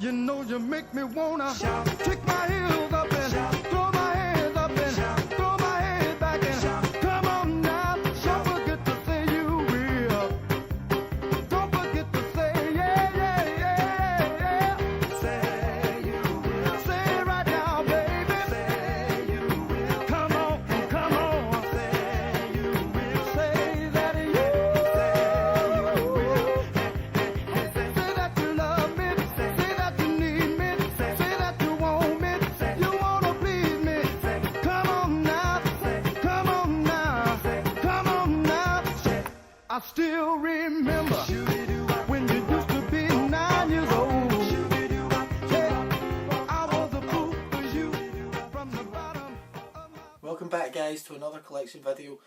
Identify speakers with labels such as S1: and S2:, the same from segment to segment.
S1: you know you make me wanna shout, kick my heels up and throw my hands up and throw my head back and come on now. Don't forget to say you will. Don't forget to say yeah, yeah, yeah, yeah. Say you will. Say it right now, baby. Say you will. Come on, come on. Say you will. Say that you will. Say that you love me. Say that you need me. Say that you want me. You wanna please me. Come on now. Come on now. Come on now. I still remember when you used to be 9 years old. I was a fool for you from the bottom of my...
S2: Welcome back, guys, to another collection video,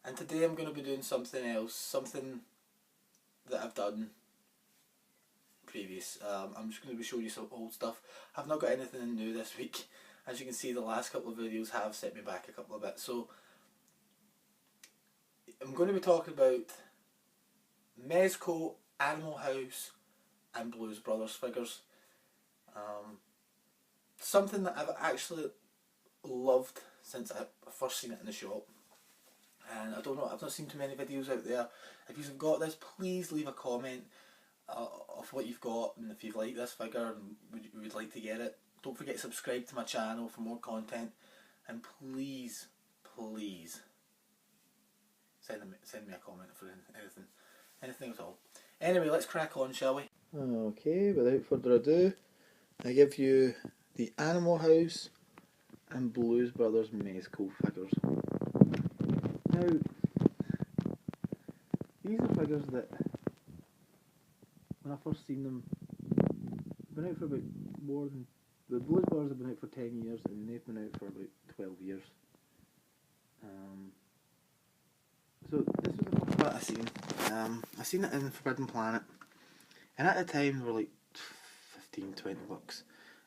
S2: and today I'm going to be doing something else, something that I've done previous. I'm just going to be showing you some old stuff. I've not got anything new this week. As you can see, the last couple of videos have set me back a couple of bits, so I'm going to be talking about Mezco, Animal House and Blues Brothers figures. Something that I've actually loved since I first seen it in the shop, and I don't know, I've not seen too many videos out there. If you've got this, please leave a comment of what you've got, and if you've liked this figure and would like to get it. Don't forget to subscribe to my channel for more content, and please send me a comment for anything at all. Anyway, let's crack on, shall we? Okay, without further ado, I give you the Animal House and Blues Brothers Mezco figures. Now, these are figures that, when I first seen them, been out for about more than... The Blues Brothers have been out for 10 years, and they've been out for about 12 years. So this was the first part I seen. I seen it in Forbidden Planet, and at the time they were like 15-20 bucks.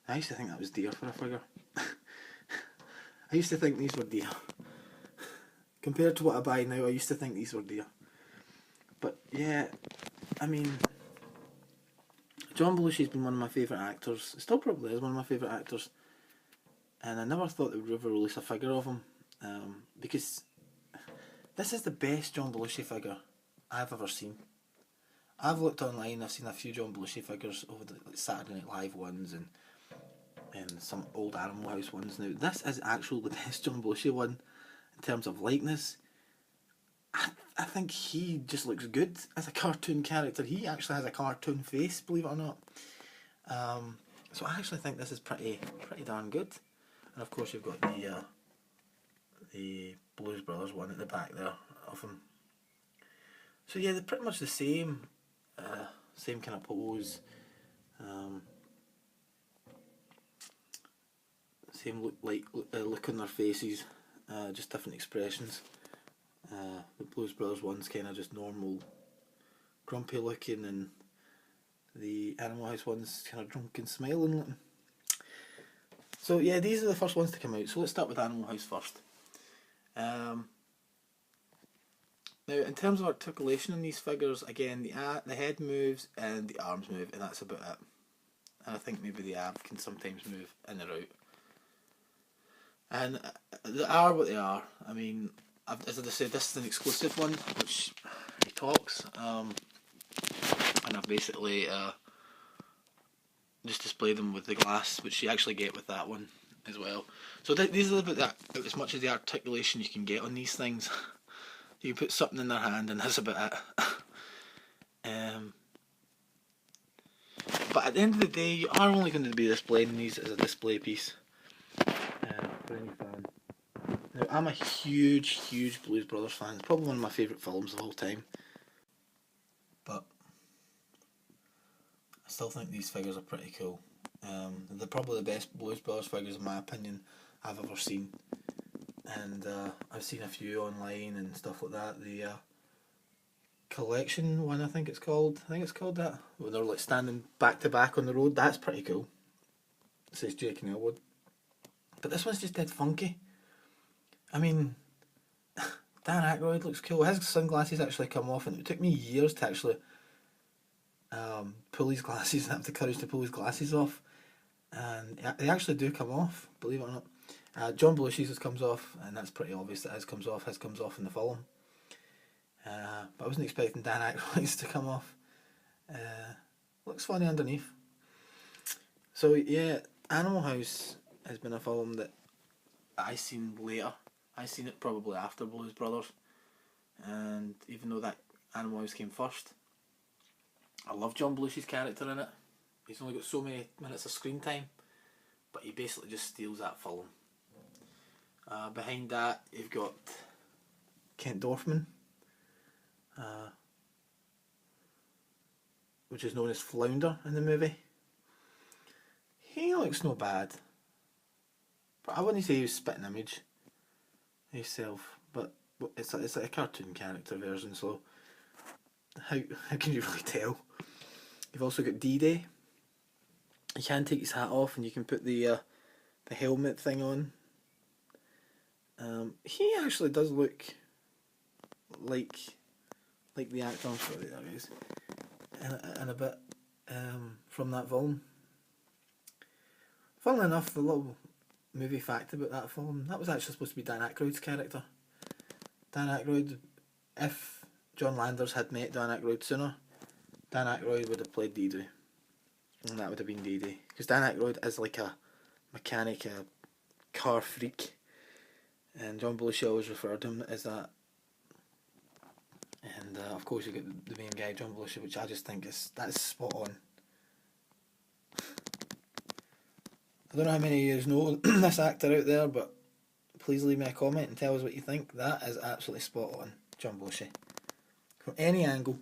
S2: I used to think that was dear for a figure. I used to think these were dear. Compared to what I buy now, I used to think these were dear. But yeah, I mean, John Belushi's been one of my favourite actors. Still probably is one of my favourite actors. And I never thought they would ever release a figure of him. Because this is the best John Belushi figure I've ever seen. I've looked online, I've seen a few John Belushi figures over the Saturday Night Live ones and some old Animal House ones. Now, this is actually the best John Belushi one in terms of likeness. I think he just looks good as a cartoon character. He actually has a cartoon face, believe it or not. So I actually think this is pretty darn good. And of course you've got the Blues Brothers one at the back there of him. So yeah, they're pretty much the same kind of pose, same look on their faces, just different expressions. The Blues Brothers one's kind of just normal, grumpy looking, and the Animal House one's kind of drunk and smiling looking. So yeah, these are the first ones to come out. So let's start with Animal House first. Now, in terms of articulation in these figures, again, the head moves and the arms move, and that's about it. And I think maybe the ab can sometimes move in or out. And they are what they are. I mean, as I said, this is an exclusive one, which he talks, and I've basically just displayed them with the glass, which you actually get with that one as well. So these are about as much as the articulation you can get on these things. You put something in their hand and that's about it. But at the end of the day, you are only going to be displaying these as a display piece for any fan. Now, I'm a huge Blues Brothers fan. It's probably one of my favourite films of all time. But I still think these figures are pretty cool. They're probably the best Blues Brothers figures, in my opinion, I've ever seen. And I've seen a few online and stuff like that. The collection one, I think it's called that, when they're like standing back to back on the road. That's pretty cool. It says Jake and Elwood. But this one's just dead funky. I mean, Dan Aykroyd looks cool. His sunglasses actually come off, and it took me years to actually pull his glasses and have the courage to pull his glasses off, and they actually do come off, believe it or not. John Belushi's comes off, and that's pretty obvious that his comes off. His comes off in the film. But I wasn't expecting Dan Aykroyd's to come off. Looks funny underneath. So yeah, Animal House has been a film that I seen later. I seen it probably after Blues Brothers, and even though that Animal House came first, I love John Belushi's character in it. He's only got so many minutes of screen time, but he basically just steals that film. Behind that, you've got Kent Dorfman, which is known as Flounder in the movie. He looks no bad, but I wouldn't say he was spitting image himself. But it's like a cartoon character version, so how can you really tell? You've also got D-Day. You can take his hat off and you can put the helmet thing on. He actually does look like the actor. I'm sorry, there he is. And a bit from that film. Funnily enough, the little movie fact about that film, that was actually supposed to be Dan Aykroyd's character. Dan Aykroyd, if John Landers had met Dan Aykroyd sooner, Dan Aykroyd would have played D-Day. And that would have been D-Day. Because Dan Aykroyd is like a mechanic, a car freak. And John Belushi always referred to him as that. And of course you get the main guy, John Belushi, which I just think that's spot on. I don't know how many of you know this actor out there, but please leave me a comment and tell us what you think. That is absolutely spot on, John Belushi. From any angle,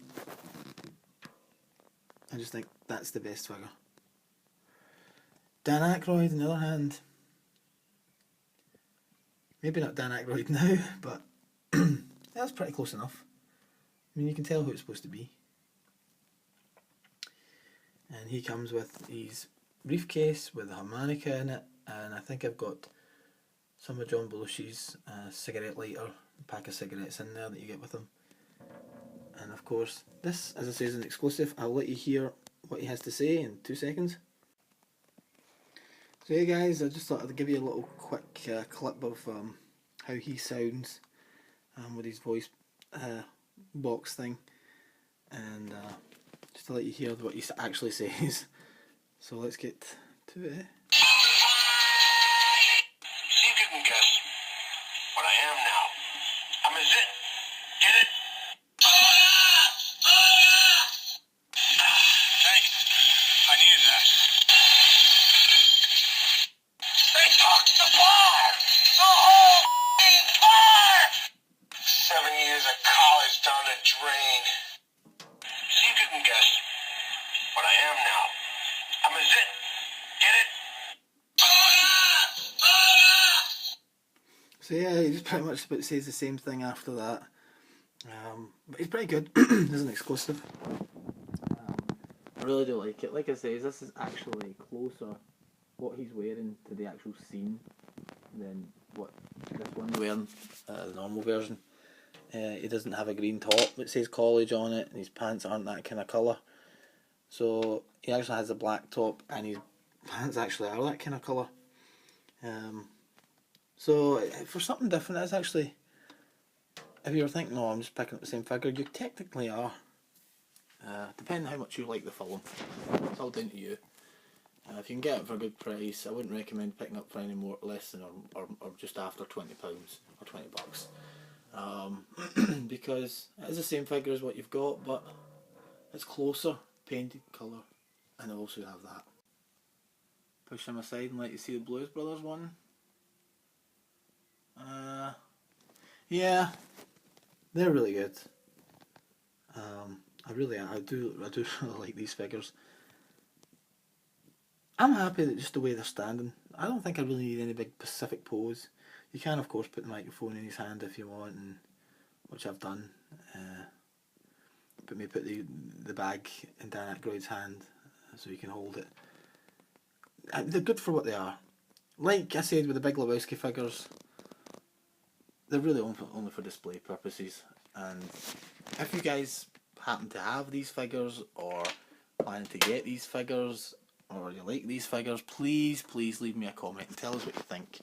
S2: I just think that's the best figure. Dan Aykroyd, on the other hand, maybe not Dan Aykroyd now, but that's pretty close enough. I mean, you can tell who it's supposed to be. And he comes with his briefcase with a harmonica in it, and I think I've got some of John Belushi's cigarette lighter, pack of cigarettes in there that you get with him. And of course, this, as I say, is an exclusive. I'll let you hear what he has to say in 2 seconds. So hey guys, I just thought I'd give you a little quick clip of how he sounds with his voice box thing, and just to let you hear what he actually says. So let's get to it.
S3: See if you can guess what I am now. I'm a zit. Get it? Thanks. I needed that. They took the bar! The whole bar! 7 years of college down the drain. See if you can guess what I am now. I'm a zit. Get it?
S2: So yeah, he just pretty much says the same thing after that. But he's pretty good as an exclusive. I really do like it. Like I say, this is actually closer what he's wearing to the actual scene than what this one's wearing, the normal version. He doesn't have a green top that says college on it, and his pants aren't that kind of colour. So he actually has a black top, and his pants actually are that kind of colour. So for something different, it's actually, if you were thinking, no, I'm just picking up the same figure, you technically are. Depending on how much you like the film, it's all down to you. If you can get it for a good price, I wouldn't recommend picking up for any more less than or just after £20 or $20, because it is the same figure as what you've got, but it's closer, painted colour, and I also have that. Push them aside and let you see the Blues Brothers one. Yeah, they're really good. I do really like these figures. I'm happy that just the way they're standing. I don't think I really need any big specific pose. You can of course put the microphone in his hand if you want, and which I've done. But maybe put the bag in Dan Aykroyd's hand so he can hold it. They're good for what they are. Like I said with the Big Lebowski figures, they're really only for display purposes. And if you guys happen to have these figures, or planning to get these figures, or you like these figures, please leave me a comment and tell us what you think.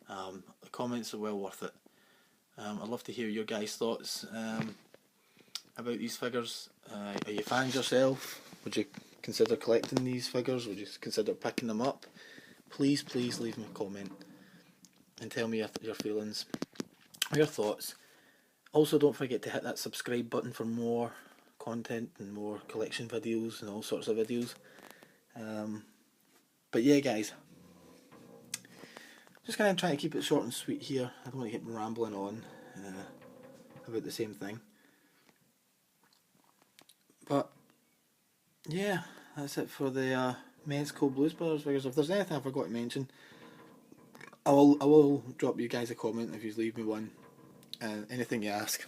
S2: The comments are well worth it. I'd love to hear your guys' thoughts about these figures. Are you fans yourself? Would you consider collecting these figures? Would you consider picking them up? Please leave me a comment and tell me your feelings, your thoughts. Also, don't forget to hit that subscribe button for more content and more collection videos and all sorts of videos. But yeah, guys, just kind of trying to keep it short and sweet here. I don't want to keep rambling on about the same thing. But yeah, that's it for the Mezco Blues Brothers figures. If there's anything I forgot to mention, I will drop you guys a comment if you leave me one. Anything you ask,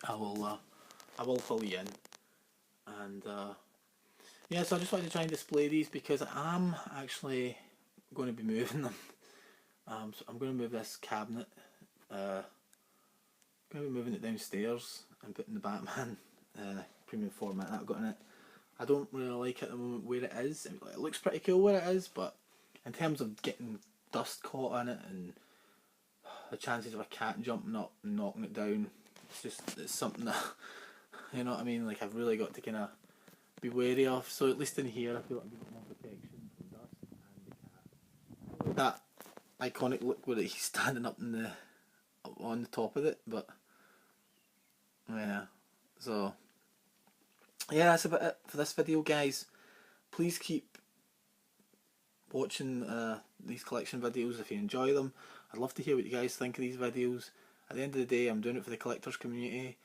S2: I will fill you in. And yeah, so I just wanted to try and display these because I'm actually going to be moving them. So I'm going to move this cabinet. I'm going to be moving it downstairs and putting the Batman premium format that I've got in it. I don't really like it at the moment where it is. It looks pretty cool where it is, but in terms of getting dust caught on it and the chances of a cat jumping up and knocking it down, it's something that, you know what I mean, like I've really got to kind of be wary of. So at least in here I feel like I've got more protection from dust and the cat. That iconic look where he's standing up on the top of it, but yeah, so yeah, that's about it for this video, guys. Please keep watching these collection videos if you enjoy them. I'd love to hear what you guys think of these videos. At the end of the day, I'm doing it for the collectors community,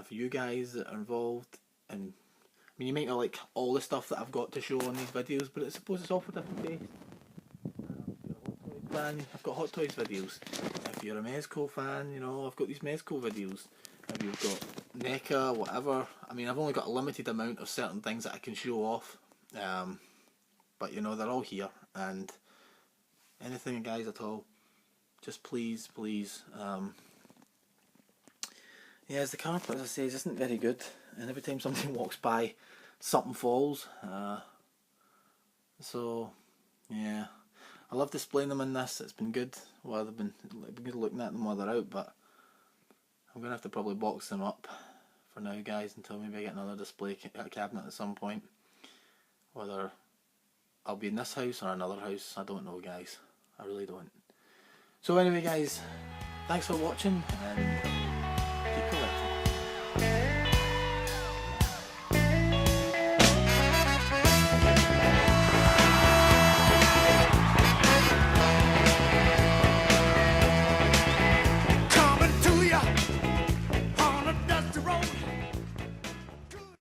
S2: for you guys that are involved. And I mean, you might not like all the stuff that I've got to show on these videos, but I suppose it's all for different tastes. If you're a Hot Toys fan, I've got Hot Toys videos. If you're a Mezco fan, you know, I've got these Mezco videos. If you've got NECA, whatever. I mean, I've only got a limited amount of certain things that I can show off. But you know, they're all here, and anything, guys, at all, just please yeah, as the carpet, as I say, isn't very good, and every time somebody walks by something falls. So yeah, I love displaying them in this. It's been good while they've been good looking at them while they're out, but I'm gonna have to probably box them up for now, guys, until maybe I get another display cabinet at some point. Whether I'll be in this house or another house, I don't know, guys. I really don't. So anyway, guys, thanks for watching, and